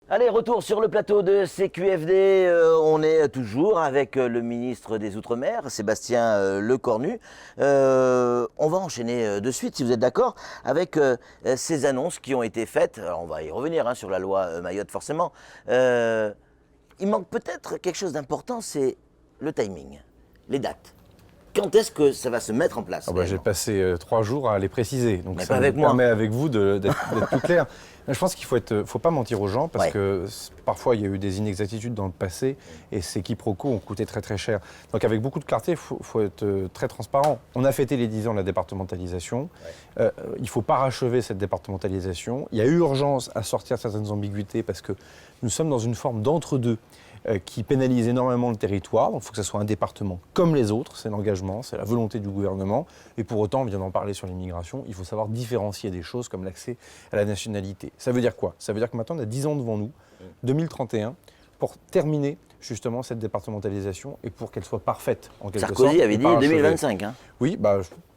Allez, retour sur le plateau de CQFD. On est toujours avec le ministre des Outre-mer, Sébastien Lecornu. On va enchaîner de suite, si vous êtes d'accord, avec ces annonces qui ont été faites. Alors, on va y revenir sur la loi Mayotte, forcément. Il manque peut-être quelque chose d'important, c'est le timing, les dates. Quand est-ce que ça va se mettre en place? J'ai passé 3 jours à les préciser, donc mais ça me permet avec vous d'être plus clair. Je pense qu'il faut pas mentir aux gens parce que parfois il y a eu des inexactitudes dans le passé et ces quiproquos ont coûté très très cher. Donc avec beaucoup de clarté, il faut être très transparent. On a fêté les 10 ans de la départementalisation. Il ne faut pas rachever cette départementalisation. Il y a eu urgence à sortir certaines ambiguïtés parce que nous sommes dans une forme d'entre-deux qui pénalise énormément le territoire. Donc il faut que ce soit un département comme les autres, c'est l'engagement, c'est la volonté du gouvernement. Et pour autant, on vient d'en parler sur l'immigration, il faut savoir différencier des choses comme l'accès à la nationalité. Ça veut dire quoi? Ça veut dire que maintenant, on a 10 ans devant nous, 2031, pour terminer justement cette départementalisation et pour qu'elle soit parfaite en quelque sorte. Sarkozy avait dit 2025. Oui,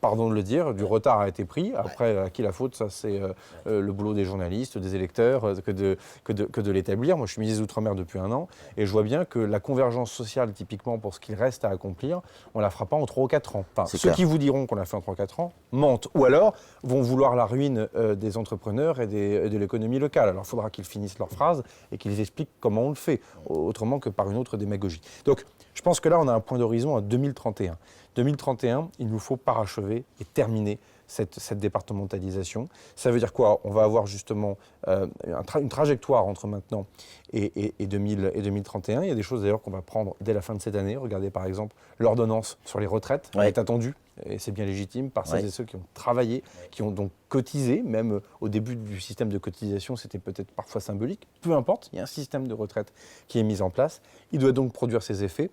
pardon de le dire, du retard a été pris. Après, à qui la faute? Ça, c'est le boulot des journalistes, des électeurs, que de l'établir. Moi, je suis ministre des Outre-mer depuis 1 an et je vois bien que la convergence sociale, typiquement pour ce qu'il reste à accomplir, on ne la fera pas en 3 ou 4 ans. Enfin, ceux qui vous diront qu'on l'a fait en 3 ou 4 ans mentent ou alors vont vouloir la ruine des entrepreneurs et de l'économie locale. Alors, il faudra qu'ils finissent leur phrase et qu'ils expliquent comment on le fait, autrement que par une autre démagogie. Donc, je pense que là, on a un point d'horizon à 2031. 2031, il nous faut parachever et terminer cette départementalisation. Ça veut dire quoi? On va avoir justement une trajectoire entre maintenant et 2031. Il y a des choses d'ailleurs qu'on va prendre dès la fin de cette année. Regardez par exemple l'ordonnance sur les retraites. Elle est attendue, et c'est bien légitime, par celles et ceux qui ont travaillé, qui ont donc cotisé. Même au début du système de cotisation, c'était peut-être parfois symbolique. Peu importe, il y a un système de retraite qui est mis en place. Il doit donc produire ses effets.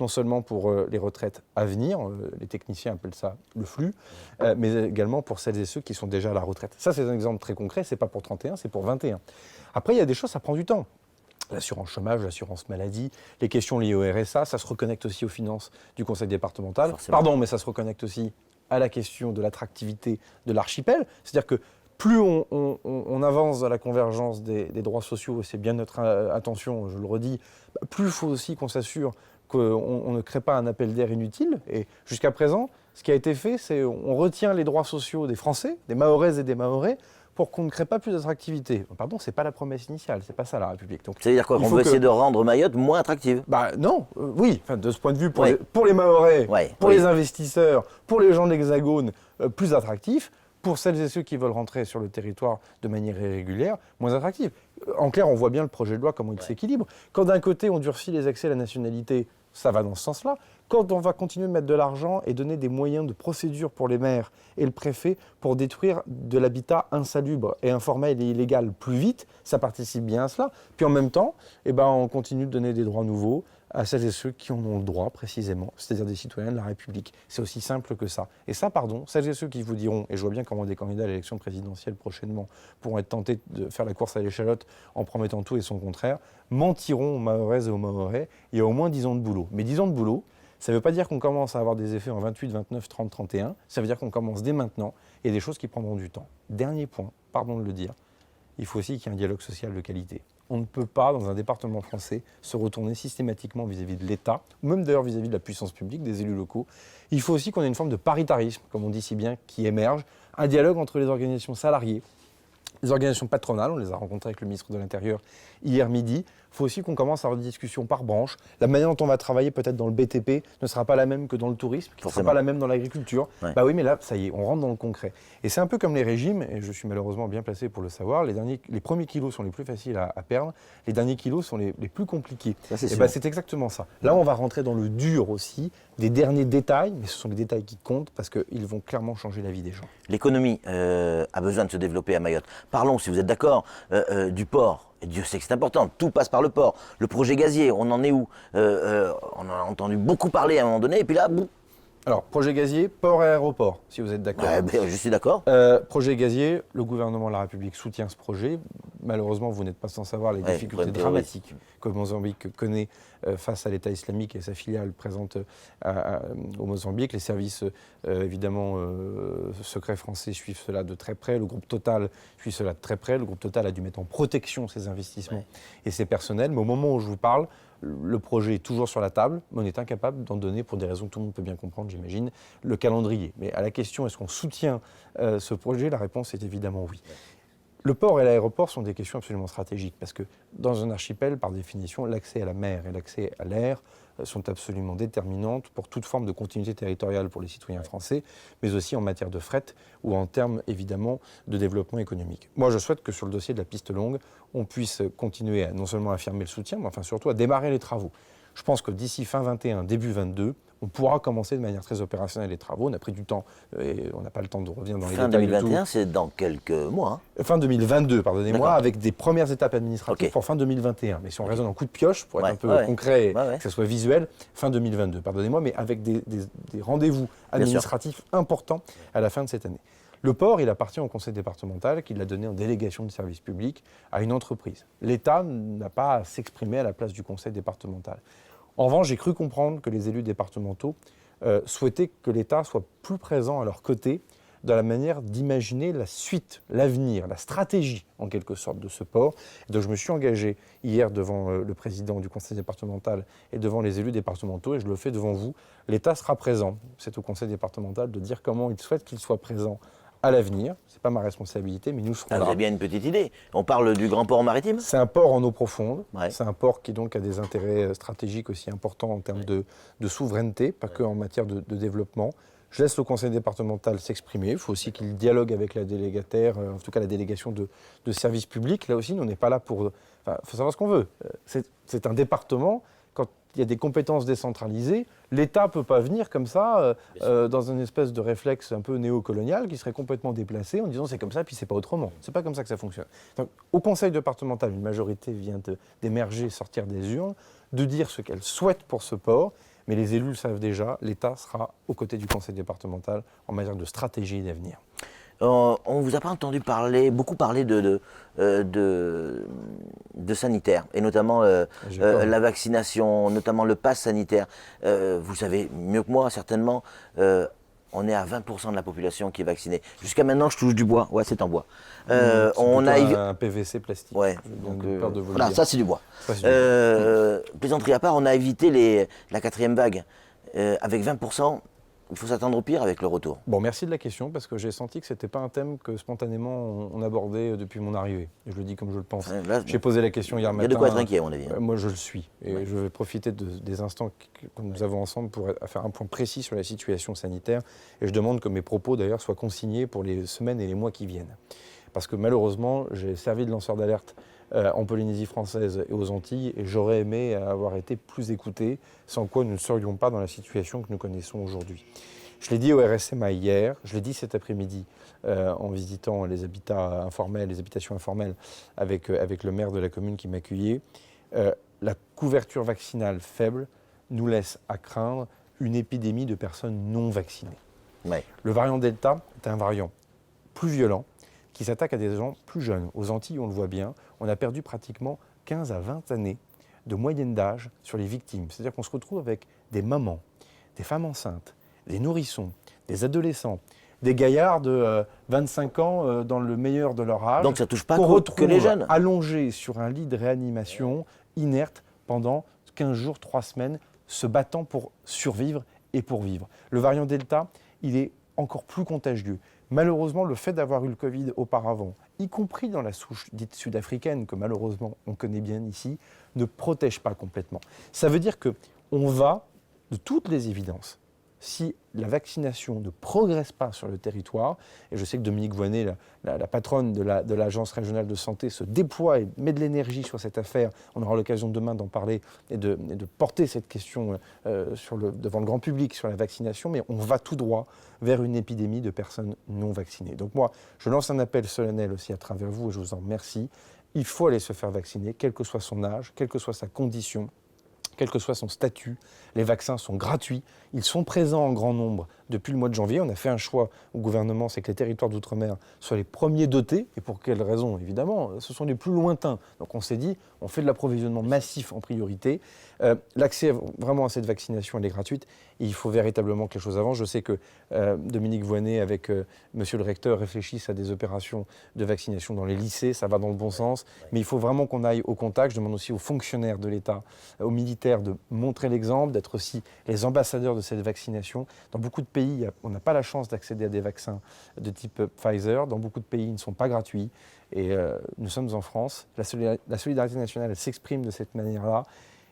Non seulement pour les retraites à venir, les techniciens appellent ça le flux, mais également pour celles et ceux qui sont déjà à la retraite. Ça, c'est un exemple très concret, c'est pas pour 31, c'est pour 21. Après, il y a des choses, ça prend du temps. L'assurance chômage, l'assurance maladie, les questions liées au RSA, ça se reconnecte aussi aux finances du conseil départemental. Forcément. Pardon, mais ça se reconnecte aussi à la question de l'attractivité de l'archipel. C'est-à-dire que plus on avance à la convergence des droits sociaux, et c'est bien notre intention, je le redis, plus il faut aussi qu'on s'assure qu'on ne crée pas un appel d'air inutile. Et jusqu'à présent, ce qui a été fait, c'est on retient les droits sociaux des Français, des Mahoraises et des Mahorais, pour qu'on ne crée pas plus d'attractivité. Pardon, c'est pas la promesse initiale, c'est pas ça la République. Donc, c'est-à-dire quoi? On veut essayer de rendre Mayotte moins attractive? Non, oui, de ce point de vue, pour les Mahorais, pour les investisseurs, pour les gens de l'Hexagone, plus attractif. Pour celles et ceux qui veulent rentrer sur le territoire de manière irrégulière, moins attractif. En clair, on voit bien le projet de loi, comment il s'équilibre. Quand d'un côté, on durcit les accès à la nationalité, ça va dans ce sens-là. Quand on va continuer de mettre de l'argent et donner des moyens de procédure pour les maires et le préfet pour détruire de l'habitat insalubre et informel et illégal plus vite, ça participe bien à cela. Puis en même temps, on continue de donner des droits nouveaux à celles et ceux qui en ont le droit précisément, c'est-à-dire des citoyens de la République. C'est aussi simple que ça. Et ça, celles et ceux qui vous diront, et je vois bien comment des candidats à l'élection présidentielle prochainement pourront être tentés de faire la course à l'échalote en promettant tout et son contraire, mentiront aux Mahoraises et aux Mahorais. Il y a au moins 10 ans de boulot. Mais 10 ans de boulot, ça ne veut pas dire qu'on commence à avoir des effets en 28, 29, 30, 31. Ça veut dire qu'on commence dès maintenant. Il y a des choses qui prendront du temps. Dernier point, pardon de le dire, il faut aussi qu'il y ait un dialogue social de qualité. On ne peut pas, dans un département français, se retourner systématiquement vis-à-vis de l'État, ou même d'ailleurs vis-à-vis de la puissance publique, des élus locaux. Il faut aussi qu'on ait une forme de paritarisme, comme on dit si bien, qui émerge, un dialogue entre les organisations salariées, les organisations patronales, on les a rencontrées avec le ministre de l'Intérieur hier midi. Il faut aussi qu'on commence à avoir des discussions par branche. La manière dont on va travailler peut-être dans le BTP ne sera pas la même que dans le tourisme, qui ne sera pas la même dans l'agriculture. Oui, mais là, ça y est, on rentre dans le concret. Et c'est un peu comme les régimes, et je suis malheureusement bien placé pour le savoir, les premiers kilos sont les plus faciles à perdre, les derniers kilos sont les plus compliqués. C'est exactement ça. Là, on va rentrer dans le dur aussi, des derniers détails, mais ce sont les détails qui comptent parce qu'ils vont clairement changer la vie des gens. L'économie a besoin de se développer à Mayotte. Parlons, si vous êtes d'accord, du port. Et Dieu sait que c'est important, tout passe par le port. Le projet gazier, on en est où? On en a entendu beaucoup parler à un moment donné, et puis là, Alors, projet gazier, port et aéroport, si vous êtes d'accord. Ouais, ben, je suis d'accord. Projet gazier, le gouvernement de la République soutient ce projet. Malheureusement, vous n'êtes pas sans savoir les difficultés dramatiques que Mozambique connaît face à l'État islamique et sa filiale présente au Mozambique. Les services, évidemment, secrets français suivent cela de très près. Le groupe Total suit cela de très près. Le groupe Total a dû mettre en protection ses investissements et ses personnels. Mais au moment où je vous parle, le projet est toujours sur la table, mais on est incapable d'en donner, pour des raisons que tout le monde peut bien comprendre, j'imagine, le calendrier. Mais à la question, est-ce qu'on soutient ce projet, la réponse est évidemment oui. Le port et l'aéroport sont des questions absolument stratégiques, parce que dans un archipel, par définition, l'accès à la mer et l'accès à l'air sont absolument déterminantes pour toute forme de continuité territoriale pour les citoyens français, mais aussi en matière de fret ou en termes, évidemment, de développement économique. Moi, je souhaite que sur le dossier de la piste longue, on puisse continuer à non seulement affirmer le soutien, mais enfin surtout à démarrer les travaux. Je pense que d'ici fin 21, début 22, on pourra commencer de manière très opérationnelle les travaux. On a pris du temps et on n'a pas le temps de revenir dans les détails. Fin 2021, c'est dans quelques mois. Fin 2022, pardonnez-moi, avec des premières étapes administratives pour fin 2021. Mais si on raisonne en coup de pioche, pour être un peu concret et que ce soit visuel, fin 2022, pardonnez-moi, mais avec des rendez-vous administratifs importants à la fin de cette année. Le port, il appartient au conseil départemental qui l'a donné en délégation de service public à une entreprise. L'État n'a pas à s'exprimer à la place du conseil départemental. En revanche, j'ai cru comprendre que les élus départementaux souhaitaient que l'État soit plus présent à leur côté dans la manière d'imaginer la suite, l'avenir, la stratégie en quelque sorte de ce port. Et donc je me suis engagé hier devant le président du conseil départemental et devant les élus départementaux, et je le fais devant vous. L'État sera présent. C'est au conseil départemental de dire comment il souhaite qu'il soit présent à l'avenir. Ce n'est pas ma responsabilité, mais nous serons là. Vous avez bien une petite idée. On parle du grand port maritime ? C'est un port en eau profonde. C'est un port qui donc a des intérêts stratégiques aussi importants en termes de souveraineté, pas que en matière de développement. Je laisse le conseil départemental s'exprimer. Il faut aussi qu'il dialogue avec la délégataire, en tout cas la délégation de services publics. Là aussi, nous, on n'est pas là pour... Enfin, il faut savoir ce qu'on veut. C'est un département. Quand il y a des compétences décentralisées, l'État ne peut pas venir comme ça, dans une espèce de réflexe un peu néocolonial qui serait complètement déplacé en disant c'est comme ça, puis c'est pas autrement. C'est pas comme ça que ça fonctionne. Donc, au conseil départemental, une majorité vient d'émerger, sortir des urnes, de dire ce qu'elle souhaite pour ce port. Mais les élus le savent déjà, l'État sera aux côtés du conseil départemental en matière de stratégie et d'avenir. On ne vous a pas entendu beaucoup parler de sanitaire, et notamment la vaccination, notamment le pass sanitaire. Vous savez mieux que moi, certainement, on est à 20% de la population qui est vaccinée. Jusqu'à maintenant, je touche du bois. Ouais, c'est en bois. On a un PVC plastique. Ouais. Donc, peur de vous voilà, dire. ça c'est du bois. Plaisanterie à part, on a évité la quatrième vague. Avec 20%, il faut s'attendre au pire avec le retour. Bon, merci de la question, parce que j'ai senti que ce n'était pas un thème que spontanément on abordait depuis mon arrivée. Et je le dis comme je le pense. J'ai posé la question hier matin. Il y a de quoi être inquiet, à mon avis. Moi, je le suis. Et je vais profiter des instants que nous avons ensemble pour faire un point précis sur la situation sanitaire. Et je demande que mes propos, d'ailleurs, soient consignés pour les semaines et les mois qui viennent. Parce que malheureusement, j'ai servi de lanceur d'alerte en Polynésie française et aux Antilles, et j'aurais aimé avoir été plus écouté, sans quoi nous ne serions pas dans la situation que nous connaissons aujourd'hui. Je l'ai dit au RSMA hier, je l'ai dit cet après-midi en visitant les habitats informels, les habitations informelles avec le maire de la commune qui m'accueillait. La couverture vaccinale faible nous laisse à craindre une épidémie de personnes non vaccinées. Ouais. Le variant Delta est un variant plus violent, qui s'attaque à des gens plus jeunes. Aux Antilles, on le voit bien, on a perdu pratiquement 15 à 20 années de moyenne d'âge sur les victimes. C'est-à-dire qu'on se retrouve avec des mamans, des femmes enceintes, des nourrissons, des adolescents, des gaillards de 25 ans dans le meilleur de leur âge. Donc ça touche pas que les jeunes. Allongés sur un lit de réanimation, inertes pendant 15 jours, 3 semaines, se battant pour survivre et pour vivre. Le variant Delta, il est encore plus contagieux. Malheureusement, le fait d'avoir eu le Covid auparavant, y compris dans la souche dite sud-africaine, que malheureusement on connaît bien ici, ne protège pas complètement. Ça veut dire qu'on va, de toutes les évidences, si la vaccination ne progresse pas sur le territoire, et je sais que Dominique Voynet, la patronne de l'Agence régionale de santé, se déploie et met de l'énergie sur cette affaire, on aura l'occasion demain d'en parler et de porter cette question devant le grand public sur la vaccination, mais on va tout droit vers une épidémie de personnes non vaccinées. Donc moi, je lance un appel solennel aussi à travers vous, et je vous en remercie. Il faut aller se faire vacciner, quel que soit son âge, quelle que soit sa condition. quel que soit son statut. Les vaccins sont gratuits, ils sont présents en grand nombre depuis le mois de janvier. On a fait un choix au gouvernement, c'est que les territoires d'outre-mer soient les premiers dotés. Et pour quelles raisons? Évidemment, ce sont les plus lointains. Donc on s'est dit, on fait de l'approvisionnement massif en priorité. L'accès vraiment à cette vaccination, elle est gratuite. Et il faut véritablement que les choses avancent. Je sais que Dominique Voynet, avec monsieur le recteur, réfléchissent à des opérations de vaccination dans les lycées. Ça va dans le bon sens. Mais il faut vraiment qu'on aille au contact. Je demande aussi aux fonctionnaires de l'État, aux militaires de montrer l'exemple, d'être aussi les ambassadeurs de cette vaccination. Dans beaucoup de pays, on n'a pas la chance d'accéder à des vaccins de type Pfizer. Dans beaucoup de pays, ils ne sont pas gratuits. Et nous sommes en France. La solidarité nationale, elle s'exprime de cette manière-là.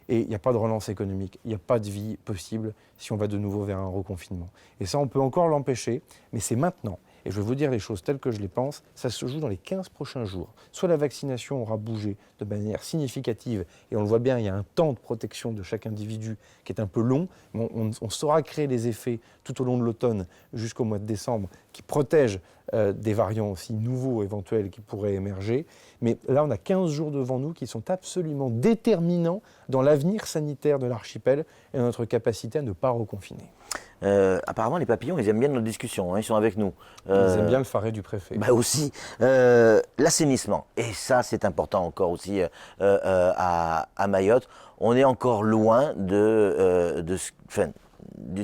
Et il n'y a pas de relance économique, il n'y a pas de vie possible si on va de nouveau vers un reconfinement. Et ça, on peut encore l'empêcher, mais c'est maintenant. Et je vais vous dire les choses telles que je les pense, ça se joue dans les 15 prochains jours. Soit la vaccination aura bougé de manière significative, et on le voit bien, il y a un temps de protection de chaque individu qui est un peu long, mais on saura créer les effets tout au long de l'automne jusqu'au mois de décembre qui protègent des variants aussi nouveaux éventuels qui pourraient émerger. Mais là, on a 15 jours devant nous qui sont absolument déterminants dans l'avenir sanitaire de l'archipel et dans notre capacité à ne pas reconfiner. Apparemment, les papillons, ils aiment bien notre discussion, hein, ils sont avec nous. Ils aiment bien le faré du préfet. Bah aussi. L'assainissement, et ça, c'est important encore aussi à Mayotte. On est encore loin du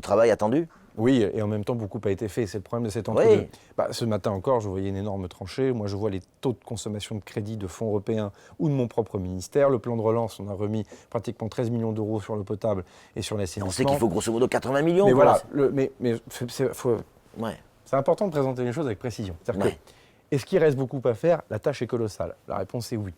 travail attendu. Oui, et en même temps, beaucoup a été fait. C'est le problème de cet entre-deux. Ce matin encore, je voyais une énorme tranchée. Moi, je vois les taux de consommation de crédit de fonds européens ou de mon propre ministère. Le plan de relance, on a remis pratiquement 13 millions d'euros sur l'eau potable et sur l'assainissement. On sait qu'il faut grosso modo 80 millions. Mais voilà. C'est important de présenter les choses avec précision. C'est-à-dire que, est-ce qu'il reste beaucoup à faire? La tâche est colossale. La réponse est oui.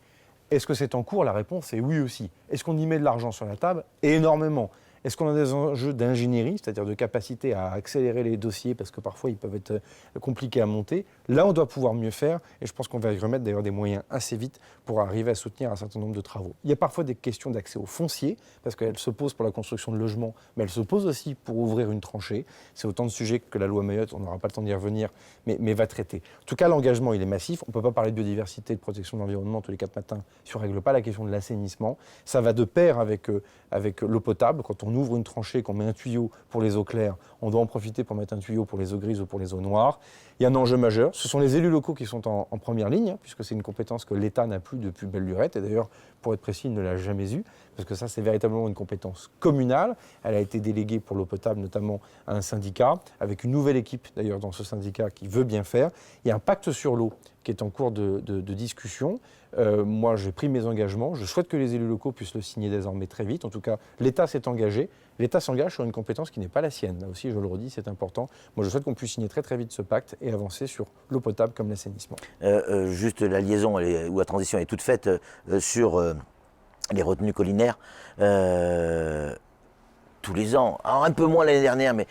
Est-ce que c'est en cours? La réponse est oui aussi. Est-ce qu'on y met de l'argent sur la table? Et énormément. Est-ce qu'on a des enjeux d'ingénierie, c'est-à-dire de capacité à accélérer les dossiers parce que parfois ils peuvent être compliqués à monter? Là, on doit pouvoir mieux faire et je pense qu'on va y remettre d'ailleurs des moyens assez vite pour arriver à soutenir un certain nombre de travaux. Il y a parfois des questions d'accès au foncier parce qu'elles se posent pour la construction de logements, mais elles se posent aussi pour ouvrir une tranchée. C'est autant de sujets que la loi Mayotte, on n'aura pas le temps d'y revenir, mais va traiter. En tout cas, l'engagement, il est massif. On ne peut pas parler de biodiversité, de protection de l'environnement tous les 4 matins si on ne règle pas la question de l'assainissement. Ça va de pair avec l'eau potable. Quand on ouvre une tranchée, qu'on met un tuyau pour les eaux claires, on doit en profiter pour mettre un tuyau pour les eaux grises ou pour les eaux noires. Il y a un enjeu majeur. Ce sont les élus locaux qui sont en première ligne, puisque c'est une compétence que l'État n'a plus depuis belle lurette. Et d'ailleurs, pour être précis, il ne l'a jamais eue, parce que ça, c'est véritablement une compétence communale. Elle a été déléguée pour l'eau potable, notamment à un syndicat, avec une nouvelle équipe, d'ailleurs, dans ce syndicat qui veut bien faire. Il y a un pacte sur l'eau qui est en cours de discussion. Moi, j'ai pris mes engagements. Je souhaite que les élus locaux puissent le signer désormais très vite. En tout cas, l'État s'est engagé. L'État s'engage sur une compétence qui n'est pas la sienne. Là aussi, je le redis, c'est important. Moi, je souhaite qu'on puisse signer très très vite ce pacte et avancer sur l'eau potable comme l'assainissement. Juste la liaison ou la transition est toute faite sur les retenues collinaires. Tous les ans, alors un peu moins l'année dernière, mais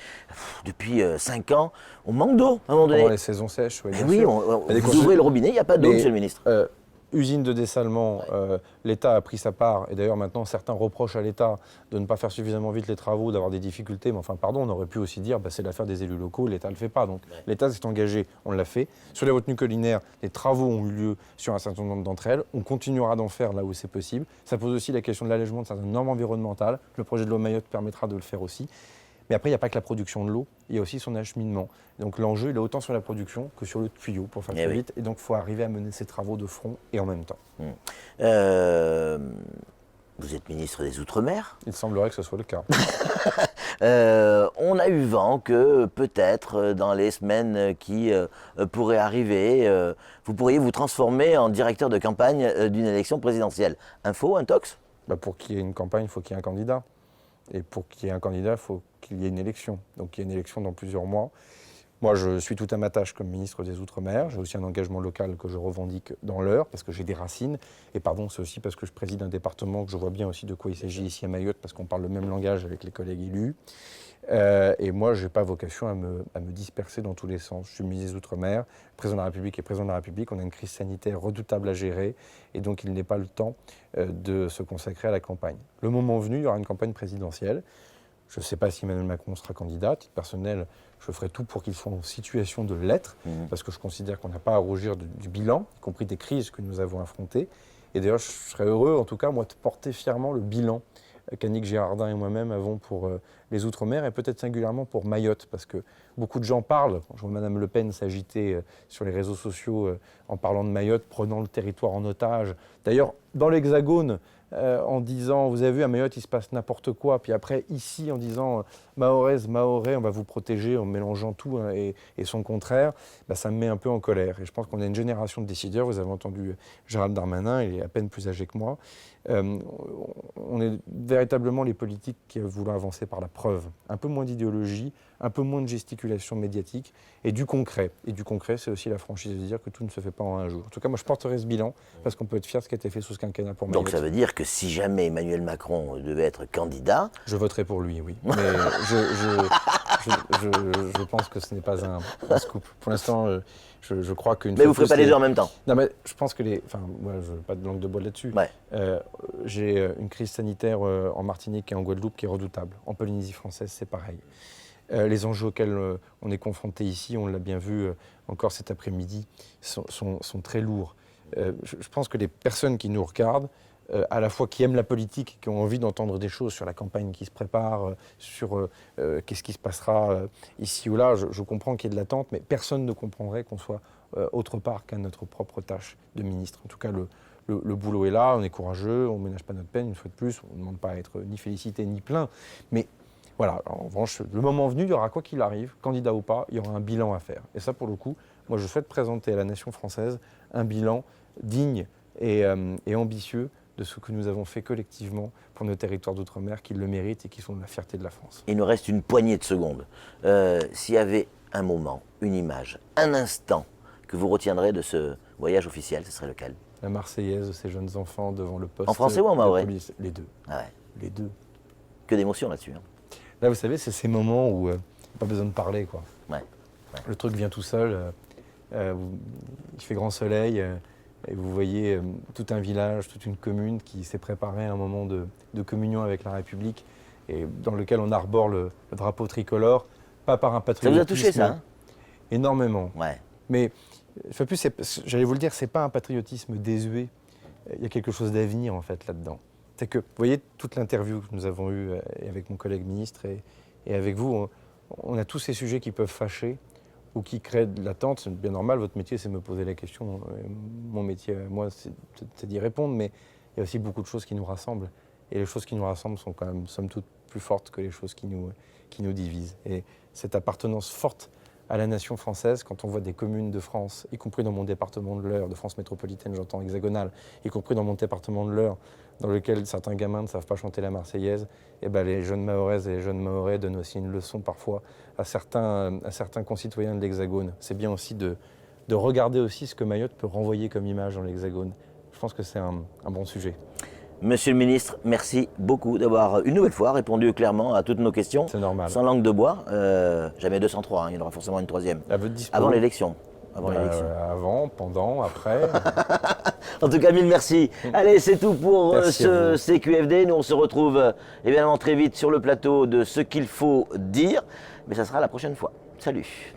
depuis 5 ans, on manque d'eau à un moment donné. Pendant les saisons sèches, oui, bien oui, sûr. Vous ouvrez le robinet, il n'y a pas d'eau, monsieur le ministre. Usine de dessalement, l'État a pris sa part, et d'ailleurs maintenant certains reprochent à l'État de ne pas faire suffisamment vite les travaux, d'avoir des difficultés, mais enfin pardon, on aurait pu aussi dire c'est l'affaire des élus locaux, l'État ne le fait pas. Donc l'État s'est engagé, on l'a fait. Sur les retenues collinaires, les travaux ont eu lieu sur un certain nombre d'entre elles, on continuera d'en faire là où c'est possible. Ça pose aussi la question de l'allègement de certaines normes environnementales, le projet de loi Mayotte permettra de le faire aussi. Mais après, il n'y a pas que la production de l'eau, il y a aussi son acheminement. Donc l'enjeu, il est autant sur la production que sur le tuyau, pour faire très vite. Et donc, il faut arriver à mener ces travaux de front et en même temps. Vous êtes ministre des Outre-mer. Il semblerait que ce soit le cas. On a eu vent que peut-être dans les semaines qui pourraient arriver, vous pourriez vous transformer en directeur de campagne d'une élection présidentielle. Un faux, un tox? Pour qu'il y ait une campagne, il faut qu'il y ait un candidat. Et pour qu'il y ait un candidat, il faut qu'il y ait une élection. Donc il y a une élection dans plusieurs mois. Moi, je suis tout à ma tâche comme ministre des Outre-mer. J'ai aussi un engagement local que je revendique dans l'Eure, parce que j'ai des racines. Et pardon, c'est aussi parce que je préside un département que je vois bien aussi de quoi il s'agit ici à Mayotte, parce qu'on parle le même langage avec les collègues élus. Et moi, je n'ai pas vocation à me disperser dans tous les sens. Je suis ministre des Outre-mer, président de la République et président de la République. On a une crise sanitaire redoutable à gérer, et donc il n'est pas le temps de se consacrer à la campagne. Le moment venu, il y aura une campagne présidentielle. Je ne sais pas si Emmanuel Macron sera candidat. À titre personnel, je ferai tout pour qu'il soit en situation de l'être, parce que je considère qu'on n'a pas à rougir du bilan, y compris des crises que nous avons affrontées. Et d'ailleurs, je serais heureux, en tout cas, moi, de porter fièrement le bilan qu'Annick Girardin et moi-même avons pour les Outre-mer et peut-être singulièrement pour Mayotte, parce que beaucoup de gens parlent, je vois Mme Le Pen s'agiter sur les réseaux sociaux en parlant de Mayotte, prenant le territoire en otage. D'ailleurs, dans l'Hexagone, en disant, vous avez vu, à Mayotte, il se passe n'importe quoi. Puis après, ici, en disant, Mahoraise, Mahorais, on va vous protéger en mélangeant tout et son contraire, ça me met un peu en colère. Et je pense qu'on a une génération de décideurs. Vous avez entendu Gérald Darmanin, il est à peine plus âgé que moi. On est véritablement les politiques qui voulons avancer par la preuve. Un peu moins d'idéologie, un peu moins de gesticulation médiatique et du concret. Et du concret, c'est aussi la franchise de dire que tout ne se fait pas en un jour. En tout cas, moi, je porterai ce bilan parce qu'on peut être fier de ce qui a été fait sous ce quinquennat pour Mayotte. Donc ça veut dire que si jamais Emmanuel Macron devait être candidat... Je voterai pour lui, oui. Mais je pense que ce n'est pas un scoop. Pour l'instant, je crois qu'une... Mais vous ne ferez pas les deux en même temps? Non, mais je pense que les... Enfin, moi, je n'ai pas de langue de bois là-dessus. Ouais. J'ai une crise sanitaire en Martinique et en Guadeloupe qui est redoutable. En Polynésie française, c'est pareil. Les enjeux auxquels on est confronté ici, on l'a bien vu encore cet après-midi, sont très lourds. Je pense que les personnes qui nous regardent, à la fois qui aiment la politique, qui ont envie d'entendre des choses sur la campagne qui se prépare, sur qu'est-ce qui se passera ici ou là, je comprends qu'il y ait de l'attente, mais personne ne comprendrait qu'on soit autre part qu'à notre propre tâche de ministre. En tout cas, le boulot est là, on est courageux, on ne ménage pas notre peine, une fois de plus, on ne demande pas à être ni félicité ni plaint, mais voilà, en revanche, le moment venu, il y aura quoi qu'il arrive, candidat ou pas, il y aura un bilan à faire. Et ça, pour le coup, moi, je souhaite présenter à la nation française un bilan digne et ambitieux de ce que nous avons fait collectivement pour nos territoires d'outre-mer qui le méritent et qui sont la fierté de la France. Il nous reste une poignée de secondes. S'il y avait un moment, une image, un instant que vous retiendrez de ce voyage officiel, ce serait lequel? La Marseillaise de ces jeunes enfants devant le poste. En français ou en mahorais? Les deux. Ah ouais. Les deux. Que d'émotion là-dessus. Hein. Là, vous savez, c'est ces moments où pas besoin de parler, quoi. Ouais. Le truc vient tout seul. Il fait grand soleil. Et vous voyez tout un village, toute une commune qui s'est préparée à un moment de communion avec la République et dans lequel on arbore le drapeau tricolore, pas par un patriotisme. Ça vous a touché, ça hein? Énormément. Ouais. Mais, j'allais vous le dire, c'est pas un patriotisme désuet. Il y a quelque chose d'avenir, en fait, là-dedans. C'est que, vous voyez, toute l'interview que nous avons eue avec mon collègue ministre et avec vous, on a tous ces sujets qui peuvent fâcher ou qui créent de l'attente. C'est bien normal, votre métier, c'est de me poser la question. Mon métier, moi, c'est d'y répondre, mais il y a aussi beaucoup de choses qui nous rassemblent. Et les choses qui nous rassemblent sont quand même, somme toute, plus fortes que les choses qui nous divisent. Et cette appartenance forte à la nation française, quand on voit des communes de France, y compris dans mon département de l'Eure, de France métropolitaine, j'entends hexagonale, y compris dans mon département de l'Eure, dans lequel certains gamins ne savent pas chanter la Marseillaise, et les jeunes Mahoraises et les jeunes Mahorais donnent aussi une leçon parfois à certains concitoyens de l'Hexagone. C'est bien aussi de regarder aussi ce que Mayotte peut renvoyer comme image dans l'Hexagone. Je pense que c'est un bon sujet. Monsieur le ministre, merci beaucoup d'avoir une nouvelle fois répondu clairement à toutes nos questions. C'est normal. Sans langue de bois. Jamais 203, hein, il y en aura forcément une troisième. À votre dispo. Avant l'élection. Avant, pendant, après. En tout cas, mille merci. Allez, c'est tout pour ce CQFD. Nous, on se retrouve évidemment très vite sur le plateau de Ce qu'il faut dire. Mais ça sera la prochaine fois. Salut.